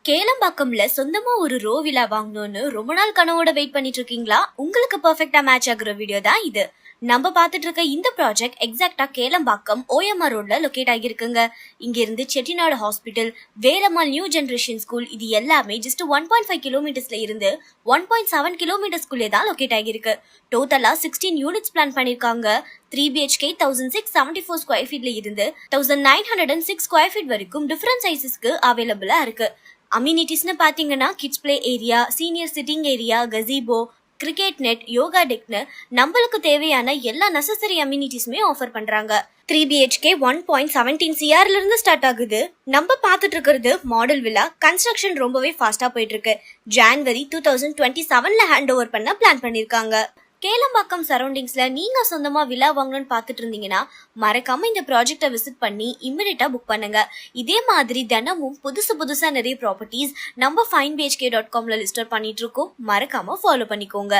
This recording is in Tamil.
கேளம்பாக்கம்ல சொந்தமா ஒரு ரோ வில்லா வாங்கணும்னு ரொம்ப நாள் கனவோட வெயிட் பண்ணிட்டு இருக்கீங்களா? உங்களுக்கு பெர்ஃபெக்ட்டா மேட்ச் ஆகுற வீடியோ தான் இது. நம்ம பார்த்துட்டு இருக்க இந்த ப்ராஜெக்ட் எக்ஸாக்டா கேளம்பாக்கம் ஓஎம்ஆர் ரோட்ல லொகேட் ஆகியிருக்குங்க. இங்க இருந்து Chettinad hospital, Velammal new generation school இது எல்லாமே ஜஸ்ட் 1.5 கிலோமீட்டர்ஸ்ல இருந்து 1.7 கிலோமீட்டர்ஸ்குள்ளே தான் லொகேட் ஆகியிருக்கு. டோட்டலா 16 யூனிட்ஸ் பிளான் பண்ணிருக்காங்க. 3 BHK 1674 ஸ்கொயர் ஃபீட்ல இருந்து 1906 ஸ்கொயர் ஃபீட் வரைக்கும் டிஃபரெண்ட் சைஸஸ்க்கு அவைலபிளா இருக்கு. அம்யூனிட்டிஸ்னு பாத்தீங்கன்னா kids play area, senior sitting area, gazebo, cricket net, yoga டெக்னு நம்மளுக்கு தேவையான எல்லா நெசசரி அம்யூனிட்டிஸுமே ஆஃபர் பண்றாங்க. 3 BHK 1.17 CRல இருந்து ஸ்டார்ட் ஆகுது. நம்ம பார்த்துட்டு இருக்கிறது மாடல் வில்லா. கன்ஸ்ட்ரக்ஷன் ரொம்பவே ஃபாஸ்டா போயிட்டு இருக்கு. ஜான்வரி 2027ல ஹேண்ட் ஓவர் பண்ண பிளான் பண்ணிருக்காங்க. கேளம்பாக்கம் சரௌண்டிங்ஸ்ல நீங்க சொந்தமா வில்லா வாங்கணும்னு பாத்துட்டு இருந்தீங்கன்னா மறக்காம இந்த ப்ராஜெக்டை விசிட் பண்ணி இம்மிடியட்டா புக் பண்ணுங்க. இதே மாதிரி தினமும் புதுசா நிறைய ப்ராப்பர்ட்டிஸ் நம்ம finebhk.comல லிஸ்ட் பண்ணிட்டு இருக்கோம். மறக்காம ஃபாலோ பண்ணிக்கோங்க.